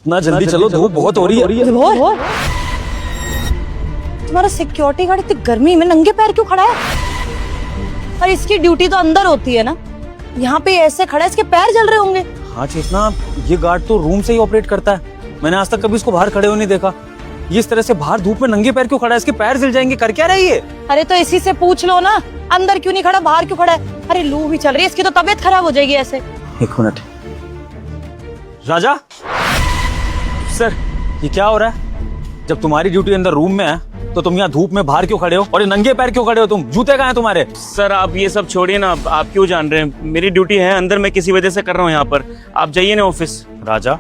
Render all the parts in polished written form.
इतना जल्दी चलो, धूप बहुत हो रही है। विभोर, तुम्हारा सिक्योरिटी गार्ड इतनी गर्मी में नंगे पैर क्यों खड़ा है? और इसकी ड्यूटी तो अंदर होती है ना, यहाँ पे ऐसे खड़ा है, इसके पैर जल रहे होंगे। हाँ चेतना, ये गार्ड तो रूम से ही ऑपरेट करता है। मैंने आज तक कभी इसको बाहर खड़े होने नहीं देखा। ये इस तरह से बाहर धूप में नंगे पैर क्यों खड़ा है? इसके पैर जल जाएंगे। कर क्या रही है? अरे तो इसी से पूछ लो ना, अंदर क्यों नहीं खड़ा, बाहर क्यों खड़ा है? अरे लू भी चल रही है, इसकी तो तबीयत खराब हो जाएगी ऐसे। एक मिनट। राजा सर, ये क्या हो रहा है? जब तुम्हारी ड्यूटी अंदर रूम में है तो तुम यहाँ धूप में बाहर क्यों खड़े हो? और ये नंगे पैर क्यों खड़े हो तुम? जूते कहाँ हैं तुम्हारे? सर आप ये सब छोड़िए ना, आप क्यों जान रहे हैं? मेरी ड्यूटी है अंदर, मैं किसी वजह से कर रहा हूँ यहाँ पर। आप जाइए ना ऑफिस। राजा,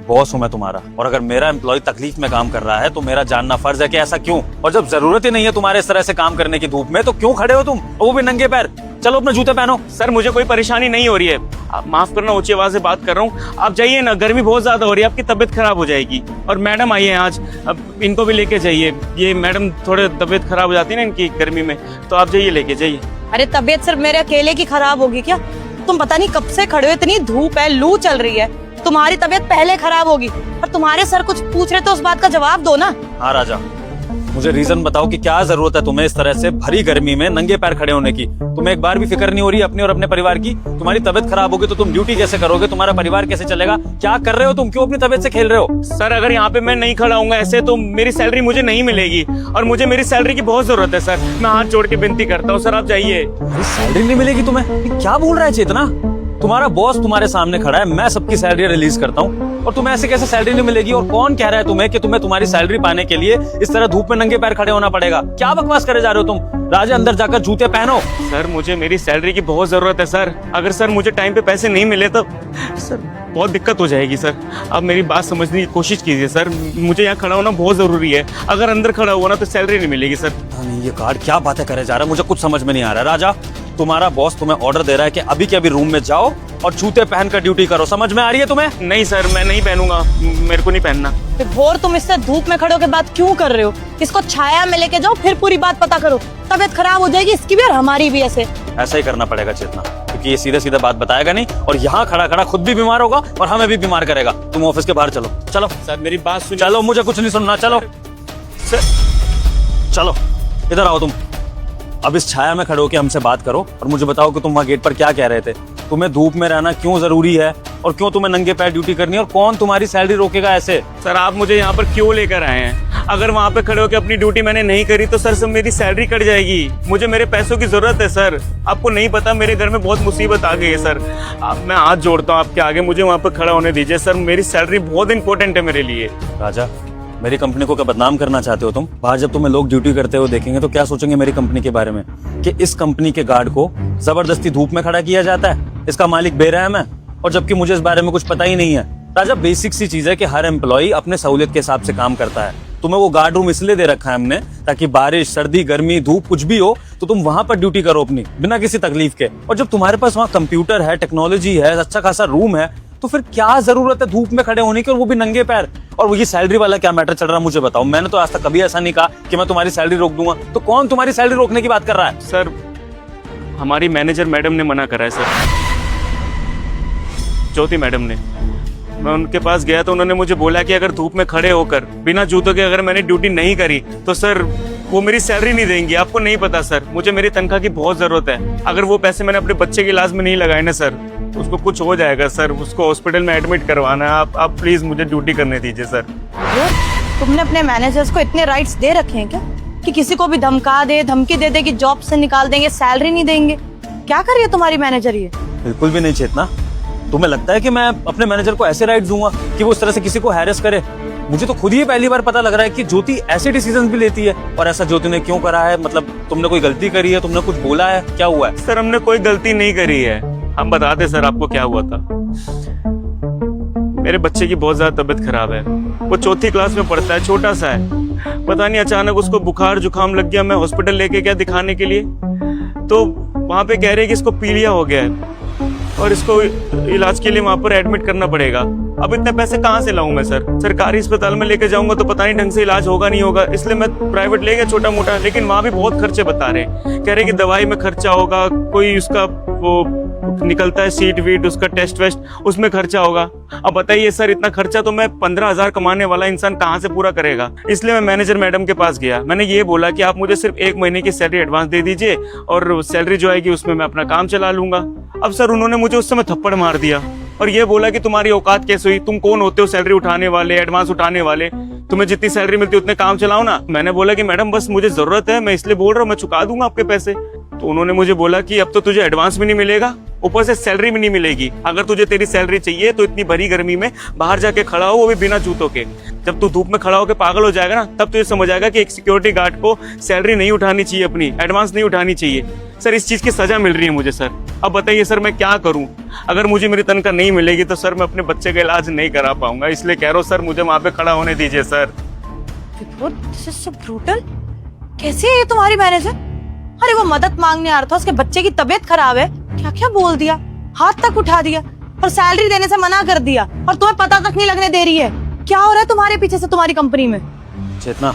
बॉस हूं मैं तुम्हारा, और अगर मेरा एम्प्लॉय तकलीफ में काम कर रहा है तो मेरा जानना फर्ज है कि ऐसा क्यों। और जब जरूरत ही नहीं है तुम्हारे इस तरह से काम करने की धूप में, तो क्यों खड़े हो तुम, वो भी नंगे पैर? चलो अपने जूते पहनो। सर मुझे कोई परेशानी नहीं हो रही है, आप माफ करना, ऊंची आवाज से बात कर रहा हूँ। आप जाइए ना, गर्मी बहुत ज्यादा हो रही है, आपकी तबीयत खराब हो जाएगी। और मैडम आई है आज, अब इनको भी लेके जाइए। ये मैडम थोड़े तबीयत खराब हो जाती है ना इनकी गर्मी में, तो आप जाइए, लेके जाइए। अरे तबीयत सिर्फ मेरे अकेले की खराब होगी क्या? तुम पता नहीं कब से खड़े हो, इतनी धूप है, लू चल रही है, तुम्हारी तबीयत पहले खराब होगी। और तुम्हारे सर कुछ पूछ रहे तो उस बात का जवाब दो ना। हाँ राजा, मुझे रीजन बताओ कि क्या जरूरत है तुम्हें इस तरह से भरी गर्मी में नंगे पैर खड़े होने की? तुम्हें एक बार भी फिक्र नहीं हो रही अपनी और अपने परिवार की? तुम्हारी तबीयत खराब होगी तो तुम ड्यूटी कैसे करोगे? तुम्हारा परिवार कैसे चलेगा? क्या कर रहे हो तुम? क्यों अपनी तबीयत से खेल रहे हो? सर अगर यहाँ पे मैं नहीं खड़ा हूँगा ऐसे, तो मेरी सैलरी मुझे नहीं मिलेगी, और मुझे मेरी सैलरी की बहुत जरूरत है। सर मैं हाथ जोड़ के विनती करता हूँ, सर आप जाइए। सैलरी नहीं मिलेगी तुम्हें? ये क्या बोल रहा है चेतना? तुम्हारा बॉस तुम्हारे सामने खड़ा है, मैं सबकी सैलरी रिलीज करता हूँ, और तुम्हें ऐसे कैसे सैलरी नहीं मिलेगी? और कौन कह रहा है तुम्हें कि तुम्हें तुम्हारी सैलरी पाने के लिए इस तरह धूप में नंगे पैर खड़े होना पड़ेगा? क्या बकवास करे जा रहे हो तुम? राजा अंदर जाकर जूते पहनो। सर मुझे मेरी सैलरी की बहुत जरूरत है सर, अगर सर मुझे टाइम पे पैसे नहीं मिले तो सर बहुत दिक्कत हो जाएगी। सर आप मेरी बात समझने की कोशिश कीजिए सर, मुझे यहाँ खड़ा होना बहुत जरूरी है। अगर अंदर खड़ा हुआ ना तो सैलरी नहीं मिलेगी सर। नहीं, ये गार्ड क्या बातें करे जा रहा है, मुझे कुछ समझ में नहीं आ रहा। राजा, तुम्हारा बॉस तुम्हें ऑर्डर दे रहा है कि अभी के अभी रूम में जाओ और जूते पहनकर ड्यूटी करो। समझ में आ रही है तुम्हें? नहीं सर, मैं नहीं पहनूंगा, मेरे को नहीं पहनना। विभोर, तुम इससे धूप में खड़े होकर बात क्यों कर रहे हो? इसको छाया में लेके जाओ, फिर पूरी बात पता करो। तबीयत खराब हो जाएगी इसकी भी और हमारी भी। ऐसा ही करना पड़ेगा चेतना, क्योंकि ये सीधे सीधे बात बताएगा नहीं, और यहाँ खड़ा खड़ा खुद भी बीमार होगा और हमें भी बीमार करेगा। तुम ऑफिस के बाहर चलो। चलो सर मेरी बात सुनिए। चलो, मुझे कुछ नहीं सुनना। चलो सर, चलो इधर आओ तुम। अब इस छाया में खड़े होकर हमसे बात करो और मुझे बताओ कि तुम वहाँ गेट पर क्या कह रहे थे? तुम्हें धूप में रहना क्यों जरूरी है, और क्यों तुम्हें नंगे पैर ड्यूटी करनी है, और कौन तुम्हारी सैलरी रोकेगा ऐसे? सर आप मुझे यहाँ पर क्यों लेकर आए हैं? अगर वहाँ पे खड़े होकर अपनी ड्यूटी मैंने नहीं करी तो सर मेरी सैलरी कट जाएगी। मुझे मेरे पैसों की जरूरत है सर। आपको नहीं पता मेरे घर में बहुत मुसीबत आ गई है सर। मैं हाथ जोड़ता हूँ आपके आगे, मुझे वहाँ पे खड़ा होने दीजिए सर, मेरी सैलरी बहुत इंपॉर्टेंट है मेरे लिए। राजा, मेरी कंपनी को क्या बदनाम करना चाहते हो तुम? बाहर जब तुम्हें लोग ड्यूटी करते हुए देखेंगे तो क्या सोचेंगे मेरी कंपनी के बारे में, कि इस कंपनी के गार्ड को जबरदस्ती धूप में खड़ा किया जाता है, इसका मालिक बेरहम है, और जबकि मुझे इस बारे में कुछ पता ही नहीं है। राजा, बेसिक सी चीज है कि हर एम्प्लॉय अपने सहूलियत के हिसाब से काम करता है। तुम्हें वो गार्ड रूम इसलिए दे रखा है हमने ताकि बारिश, सर्दी, गर्मी, धूप कुछ भी हो तो तुम वहां पर ड्यूटी करो अपनी, बिना किसी तकलीफ के। और जब तुम्हारे पास वहाँ कंप्यूटर है, टेक्नोलॉजी है, अच्छा खासा रूम है, तो फिर क्या जरूरत है धूप में खड़े होने की, और वो भी नंगे पैर? और वो ये सैलरी वाला क्या मैटर चल रहा है मुझे बताओ। मैंने तो आज तक कभी ऐसा नहीं कहा कि मैं तुम्हारी सैलरी रोक दूंगा, तो कौन तुम्हारी सैलरी रोकने की बात कर रहा है? सर हमारी मैनेजर मैडम ने मना करा है सर, ज्योति मैडम ने। मैं उनके पास गया तो उन्होंने मुझे बोला कि अगर धूप में खड़े होकर बिना जूतों के अगर मैंने ड्यूटी नहीं करी तो सर वो मेरी सैलरी नहीं देंगी। आपको नहीं पता सर, मुझे मेरी तनख्वाह की बहुत जरूरत है। अगर वो पैसे मैंने अपने बच्चे के इलाज में नहीं लगाए ना सर, उसको कुछ हो जाएगा सर, उसको हॉस्पिटल में एडमिट करवाना है। आप प्लीज मुझे ड्यूटी करने दीजिए सर। तुमने अपने मैनेजर्स को इतने राइट्स दे रखे हैं क्या कि किसी को भी धमका दे, धमकी दे दे कि जॉब से निकाल देंगे, सैलरी नहीं देंगे? क्या कर रही है तुम्हारी मैनेजर ये? बिल्कुल भी नहीं चेतना। तुम्हें लगता है कि मैं अपने मैनेजर को ऐसे राइट्स दूंगा कि वो इस तरह से किसी को हैरेस करे? मुझे तो खुद ही पहली बार पता लग रहा है कि ज्योति ऐसे डिसीजन भी लेती है। और ऐसा ज्योति ने क्यों करा है? मतलब तुमने कोई गलती करी है? तुमने कुछ बोला है? क्या हुआ है? सर हमने कोई गलती नहीं करी है, हम बताते सर आपको क्या हुआ था। मेरे बच्चे की बहुत ज्यादा तबीयत खराब है, वो 4th क्लास में पढ़ता है, छोटा सा है। पता नहीं अचानक उसको बुखार जुकाम लग गया। मैं हॉस्पिटल लेके गया दिखाने के लिए, तो वहां पे कह रहे हैं कि इसको पीलिया हो गया है और इसको इलाज के लिए वहां पर एडमिट करना पड़ेगा। अब इतने पैसे कहाँ से लाऊं मैं सर? सरकारी अस्पताल में लेके जाऊंगा तो पता नहीं ढंग से इलाज होगा नहीं होगा, इसलिए मैं प्राइवेट ले गया छोटा मोटा, लेकिन वहां भी बहुत खर्चे बता रहे हैं। कह रहे कि दवाई में खर्चा होगा, कोई उसका वो निकलता है सीट वीट, उसका टेस्ट वेस्ट, उसमें खर्चा होगा। अब बताइए सर, इतना खर्चा तो मैं 15,000 कमाने वाला इंसान कहाँ से पूरा करेगा। इसलिए मैं मैनेजर मैडम के पास गया। मैंने ये बोला कि आप मुझे सिर्फ 1 महीने की सैलरी एडवांस दे दीजिए और सैलरी जो आएगी उसमें मैं अपना काम चला लूंगा। अब सर उन्होंने मुझे उस समय थप्पड़ मार दिया और ये बोला कि तुम्हारी औकात कैसे हुई, तुम कौन होते हो सैलरी उठाने वाले, एडवांस उठाने वाले, तुम्हें जितनी सैलरी मिलती है उतने काम चलाओ ना। मैंने बोला कि मैडम बस मुझे जरूरत है, मैं इसलिए बोल रहा हूँ, मैं चुका दूंगा आपके पैसे। तो उन्होंने मुझे बोला कि अब तो तुझे एडवांस भी नहीं मिलेगा, ऊपर से सैलरी भी नहीं मिलेगी। अगर तुझे तेरी सैलरी चाहिए तो इतनी भरी गर्मी में बाहर जाके खड़ा हो, वो भी बिना जूतों के। जब तू धूप में खड़ा होकर पागल हो जाएगा ना, तब तुझे समझ आएगा कि एक सिक्योरिटी गार्ड को सैलरी नहीं उठानी चाहिए, अपनी एडवांस नहीं उठानी चाहिए। सर इस चीज की सजा मिल रही है मुझे सर। अब बताइए सर मैं क्या करूं? अगर मुझे मेरी तनख्वाह नहीं मिलेगी तो सर मैं अपने बच्चे का इलाज नहीं करा पाऊंगा। इसलिए कह रहा हूँ सर, मुझे वहां पे खड़ा होने दीजिए sir. This is so brutal. कैसी है ये तुम्हारी मैनेजर? अरे वो मदद मांगने आ रहा था, उसके बच्चे की तबीयत खराब है, क्या क्या बोल दिया, हाथ तक उठा दिया और सैलरी देने से मना कर दिया और तुम्हें पता तक नहीं लगने दे रही है। क्या हो रहा है तुम्हारे पीछे से तुम्हारी कंपनी में? चेतना,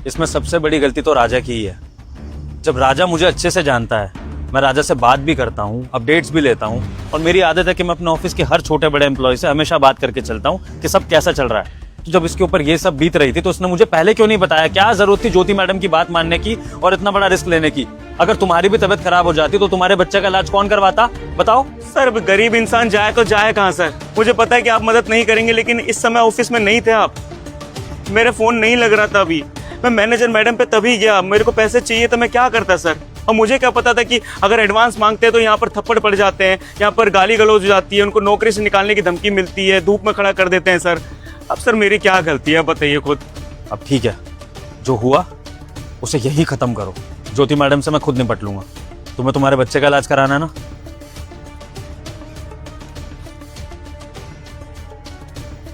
इसमें सबसे बड़ी गलती तो राजा की ही है। जब राजा मुझे अच्छे से जानता है, मैं राजा से बात भी करता हूँ, अपडेट्स भी लेता हूँ और मेरी आदत है कि मैं अपने ऑफिस के हर छोटे बड़े एम्प्लॉय से हमेशा बात करके चलता हूँ कि सब कैसा चल रहा है। तो जब इसके ऊपर ये सब बीत रही थी तो उसने मुझे पहले क्यों नहीं बताया? क्या जरूरत थी ज्योति मैडम की बात मानने की और इतना बड़ा रिस्क लेने की? अगर तुम्हारी भी तबीयत खराब हो जाती तो तुम्हारे बच्चे का इलाज कौन करवाता? बताओ। सर गरीब इंसान जाए तो जाए कहाँ सर? मुझे पता है कि आप मदद नहीं करेंगे, लेकिन इस समय ऑफिस में नहीं थे आप, मेरा फोन नहीं लग रहा था अभी। मैं मैनेजर मैडम पे तभी गया, मेरे को पैसे चाहिए तो मैं क्या करता सर? और मुझे क्या पता था कि अगर एडवांस मांगते हैं तो यहाँ पर थप्पड़ पड़ जाते हैं, यहाँ पर गाली गलौज हो जाती है, उनको नौकरी से निकालने की धमकी मिलती है, धूप में खड़ा कर देते हैं सर। अब सर मेरी क्या गलती है बताइए खुद। अब ठीक है, जो हुआ उसे यही खत्म करो। ज्योति मैडम से मैं खुद निपट लूंगा। तुम्हें तुम्हारे बच्चे का इलाज कराना है ना?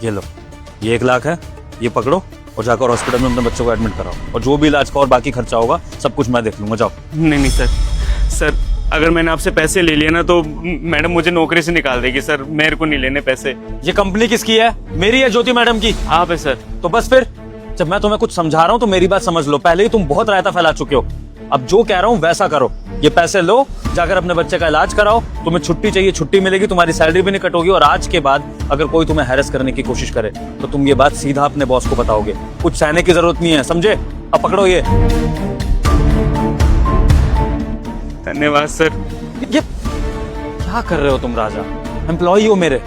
ये लो, ये 1 लाख है, ये पकड़ो और जाकर हॉस्पिटल में अपने बच्चों को एडमिट कराओ और जो भी इलाज का और बाकी खर्चा होगा सब कुछ मैं देख लूंगा। जाओ। नहीं सर, सर अगर मैंने आपसे पैसे ले लिए ना तो मैडम मुझे नौकरी से निकाल देगी सर, मेरे को नहीं लेने पैसे। ये कंपनी किसकी है? मेरी है ज्योति मैडम की? आप है सर। तो बस फिर जब मैं तुम्हें कुछ समझा रहा हूँ तो मेरी बात समझ लो। पहले ही तुम बहुत रायता फैला चुके हो, अब जो कह रहा हूँ वैसा करो। ये पैसे लो, जाकर अपने बच्चे का इलाज कराओ। तुम्हें छुट्टी चाहिए, छुट्टी मिलेगी, तुम्हारी सैलरी भी नहीं कटोगी और आज के बाद अगर कोई तुम्हें हैरेस करने की कोशिश करे तो तुम ये बात सीधा अपने बॉस को बताओगे। कुछ सहने की जरूरत नहीं है, समझे? अब पकड़ो ये। धन्यवाद सर। ये क्या कर रहे हो तुम राजा? एम्प्लॉय हो मेरे,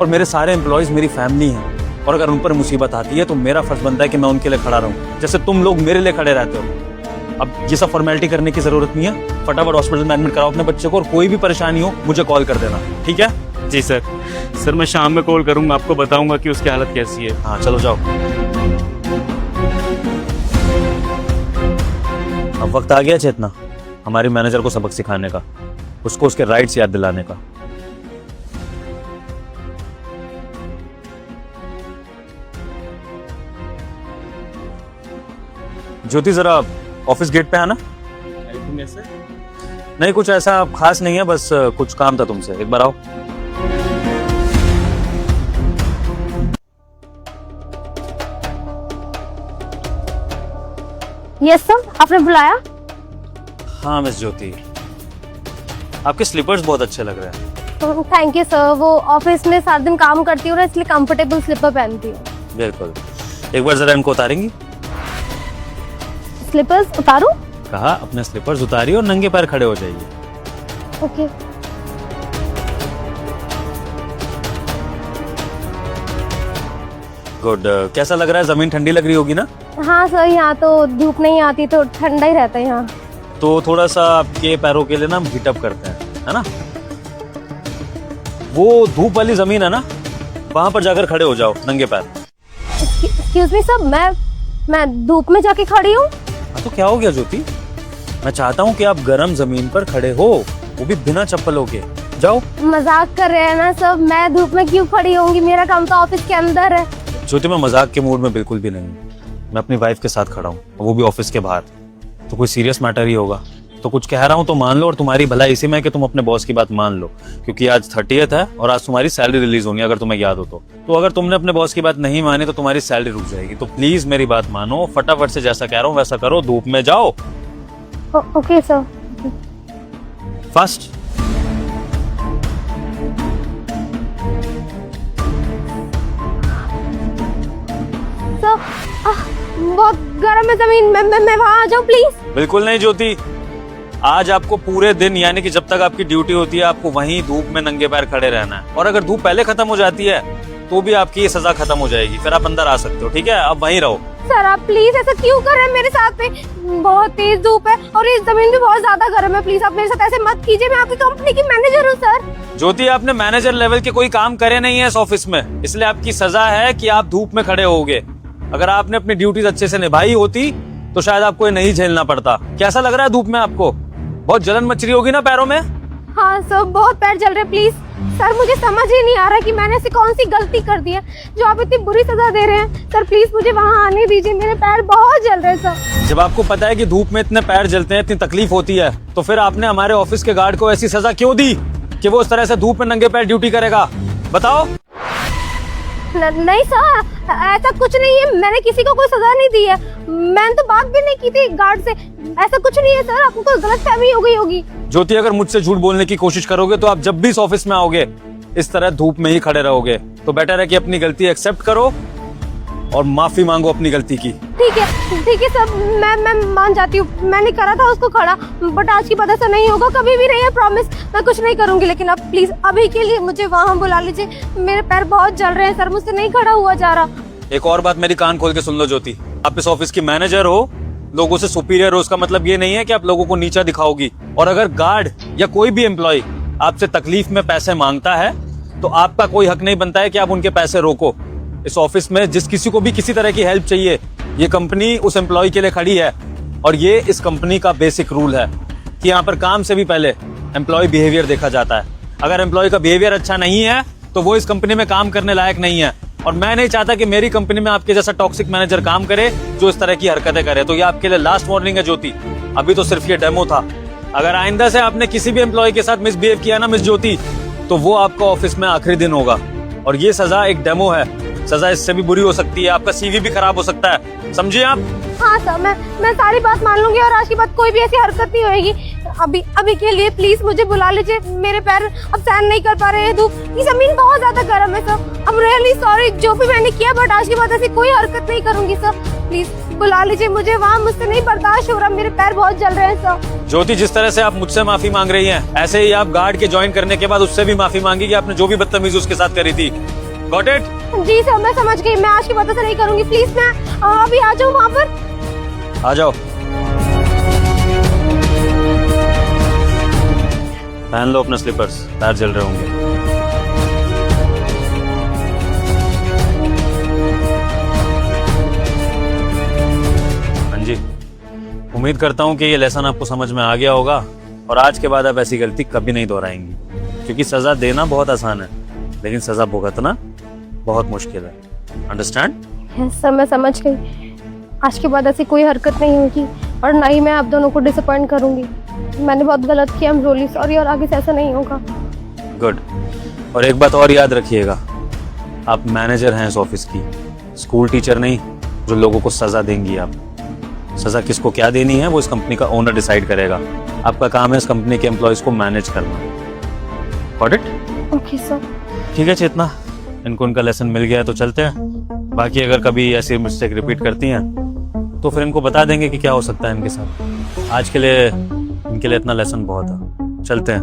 और मेरे सारे एम्प्लॉयज मेरी फैमिली हैं और अगर उन पर मुसीबत आती है तो मेरा फर्ज बनता है कि मैं उनके लिए खड़ा रहूं, जैसे तुम लोग मेरे लिए खड़े रहते हो। अब ये सब फॉर्मेलिटी करने की जरूरत नहीं है, फटाफट हॉस्पिटल में एडमिट कराओ अपने बच्चे को और कोई भी परेशानी हो मुझे कॉल कर देना, ठीक है? जी सर। सर मैं शाम में कॉल करूंगा, आपको बताऊंगा कि उसकी हालत कैसी है। हाँ चलो जाओ। अब वक्त आ गया चेतना हमारी मैनेजर को सबक सिखाने का, उसको उसके राइट्स याद दिलाने का। ज्योति जरा ऑफिस गेट पे आना। नहीं कुछ ऐसा खास नहीं है, बस कुछ काम था तुमसे, एक बार आओ। यस सर, आपने बुलाया? हाँ मिस ज्योति, आपके स्लीपर्स बहुत अच्छे लग रहे हैं। थैंक यू सर, वो ऑफिस में 7 दिन काम करती हूँ ना, इसलिए कंफर्टेबल स्लीपर पहनती हूँ। बिल्कुल, एक बार जरा इनको उतारेंगी? स्लीपर्स उतारूं? कहा अपने स्लीपर्स उतारिए और नंगे पैर खड़े हो जाइए। ओके। गुड। कैसा लग रहा है? जमीन ठंडी लग रही होगी ना? हाँ सर, यहाँ तो धूप नहीं आती तो ठंडा ही रहता है यहाँ। तो थोड़ा सा आपके पैरों के लिए ना हम हीटअप करते हैं, है ना? वो धूप वाली जमीन है ना, वहां पर जाकर खड़े हो जाओ नंगे पैर। एक्सक्यूज मी सर, मैं धूप में जाके खड़ी हूँ। तो क्या हो गया ज्योति? मैं चाहता हूँ कि आप गर्म जमीन पर खड़े हो, वो भी बिना चप्पलों के। जाओ। मजाक कर रहे हैं ना सर, मैं धूप में क्यों खड़ी होंगी? मेरा काम तो ऑफिस के अंदर है। ज्योति मैं मजाक के मूड में बिल्कुल भी नहीं हूँ, मैं अपनी वाइफ के साथ खड़ा हूँ, वो भी ऑफिस के बाहर। तो कोई सीरियस मैटर ही होगा तो कुछ कह रहा हूँ तो मान लो, और तुम्हारी भलाई इसी में है कि तुम अपने बॉस की बात मान लो, क्योंकि आज 30th है और आज तुम्हारी सैलरी रिलीज होनी है, अगर तुम्हें याद हो तो अगर तुमने अपने बॉस की बात नहीं मानी तो तुम्हारी सैलरी रुक जाएगी। तो प्लीज मेरी बात मानो, फटाफट से जैसा कह रहा हूँ वैसा करो, धूप में जाओ। Okay sir. फास्ट। सर। बहुत गर्म है जमीन, मैं वहाँ आ जाऊँ प्लीज? बिल्कुल नहीं ज्योति, आज आपको पूरे दिन यानी कि जब तक आपकी ड्यूटी होती है आपको वहीं धूप में नंगे पैर खड़े रहना है। और अगर धूप पहले खत्म हो जाती है तो भी आपकी ये सजा खत्म हो जाएगी, फिर आप अंदर आ सकते हो। ठीक है, अब वहीं रहो। सर आप प्लीज ऐसा क्यों कर रहे हैं मेरे साथ में? बहुत तेज धूप है और इस जमीन भी बहुत ज्यादा गर्म है। प्लीज आप मेरे साथ ऐसे मत कीजिए, मैं आपकी कंपनी की मैनेजर हूँ सर। ज्योति, आपने मैनेजर लेवल के कोई काम करे नहीं है इस ऑफिस में, इसलिए आपकी सजा है कि आप धूप में खड़े होगे। अगर आपने अपनी ड्यूटीज अच्छे से निभाई होती तो शायद आपको ये नहीं झेलना पड़ता। कैसा लग रहा है धूप में आपको? बहुत जलन मच रही होगी ना पैरों में? हाँ सर, बहुत पैर जल रहे। प्लीज सर, मुझे समझ ही नहीं आ रहा कि मैंने ऐसी कौन सी गलती कर दी है जो आप इतनी बुरी सजा दे रहे हैं। सर प्लीज मुझे वहाँ आने दीजिए, मेरे पैर बहुत जल रहे हैं सर। जब आपको पता है कि धूप में इतने पैर जलते हैं, इतनी तकलीफ होती है, तो फिर आपने हमारे ऑफिस के गार्ड को ऐसी सजा क्यों दी कि वो उस तरह से धूप में नंगे पैर ड्यूटी करेगा? बताओ। नहीं सर, ऐसा कुछ नहीं है, मैंने किसी को कोई सजा नहीं दी है। मैंने तो बात भी नहीं की थी गार्ड से। ऐसा कुछ नहीं है सर, आपको कोई गलतफहमी हो गई होगी। ज्योति, अगर मुझसे झूठ बोलने की कोशिश करोगे तो आप जब भी इस ऑफिस में आओगे इस तरह धूप में ही खड़े रहोगे। तो बेटर है कि अपनी गलती एक्सेप्ट करो और माफी मांगो अपनी गलती की। ठीक है सर, मैं मान जाती हूँ, मैंने करा था उसको खड़ा, बट आज की बात ऐसा नहीं होगा, कभी भी नहीं है, प्रॉमिस। मैं कुछ नहीं करूंगी, लेकिन आप प्लीज अभी के लिए मुझे वहाँ बुला लीजिए। मेरे पैर बहुत जल रहे हैं सर, मुझसे नहीं खड़ा हुआ जा रहा। एक और बात मेरी कान खोल के सुन लो ज्योति, आप इस ऑफिस की मैनेजर हो, लोगों से सुपीरियर हो, उसका मतलब ये नहीं है कि आप लोगों को नीचा दिखाओगी। और अगर गार्ड या कोई भी एम्प्लॉय आपसे तकलीफ में पैसे मांगता है तो आपका कोई हक नहीं बनता है कि आप उनके पैसे रोको। इस ऑफिस में जिस किसी को भी किसी तरह की हेल्प चाहिए, ये कंपनी उस एम्प्लॉय के लिए खड़ी है। और ये इस कंपनी का बेसिक रूल है कि यहाँ पर काम से भी पहले एम्प्लॉय बिहेवियर देखा जाता है। अगर एम्प्लॉय का बिहेवियर अच्छा नहीं है तो वो इस कंपनी में काम करने लायक नहीं है। और मैं नहीं चाहता कि मेरी कंपनी में आपके जैसा टॉक्सिक मैनेजर काम करे जो इस तरह की हरकतें करे। तो ये आपके लिए लास्ट वार्निंग है ज्योति, अभी तो सिर्फ ये डेमो था। अगर आइंदा से आपने किसी भी एम्प्लॉय के साथ मिसबिहेव किया ना मिस ज्योति, तो वो आपका ऑफिस में आखिरी दिन होगा। और ये सजा एक डेमो है, सजा इससे भी बुरी हो सकती है, आपका सीवी भी खराब हो सकता है, समझिए आप? हाँ सर, मैं सारी बात मान लूंगी और आज के बाद कोई भी ऐसी हरकत नहीं होगी। अभी के लिए प्लीज मुझे बुला लीजिए, मेरे पैर अब सहन नहीं कर पा रहे हैं धूप, ये जमीन बहुत ज्यादा गर्म है सर। I'm really sorry जो भी मैंने किया, बट आज के बाद ऐसी कोई हरकत नहीं करूंगी सर। प्लीज बुला लीजिए मुझे वहाँ, मुझसे नहीं बर्दाश्त हो रहा, मेरे पैर बहुत जल रहे हैं सर। ज्योति, जिस तरह से आप मुझसे माफी मांग रही हैं, ऐसे ही आप गार्ड के ज्वाइन करने के बाद उससे भी माफी मांगी कि आपने जो भी बदतमीजी उसके साथ करी थी। Got it? जी सर, मैं समझ गई, मैं आज के बाद ऐसा नहीं करूंगी। प्लीज मैं अभी आ जाऊँ वहाँ पर? आ जाओ, पहन लो अपने स्लीपर्स, पैर जल रहे होंगे। हाँ जी, उम्मीद करता हूँ कि ये लेसन आपको समझ में आ गया होगा और आज के बाद आप ऐसी गलती कभी नहीं दोहराएंगी। क्योंकि सजा देना बहुत आसान है, लेकिन सजा भुगतना बहुत मुश्किल है। अंडरस्टैंड? यस सर, मैं समझ गई। आज के बाद ऐसी कोई हरकत नहीं होगी और ना ही मैं आप दोनों को डिसअपॉइंट करूंगी। मैंने बहुत गलत किया, आई एम रियली सॉरी, और आगे से ऐसा नहीं होगा। गुड। और एक बात और याद रखिएगा, आप मैनेजर हैं इस ऑफिस की, स्कूल टीचर नहीं जो लोगों को सजा देंगी। आप सजा किसको क्या देनी है वो इस कंपनी का ओनर डिसाइड करेगा। आपका काम है इस कंपनी के एम्प्लॉयज को मैनेज करना। Got it? Okay sir. ठीक है चेतना, इनको इनका लेसन मिल गया है तो चलते हैं। बाकी अगर कभी ऐसी मिस्टेक रिपीट करती हैं तो फिर इनको बता देंगे कि क्या हो सकता है इनके साथ। आज के लिए इनके लिए इतना लेसन बहुत है, चलते हैं।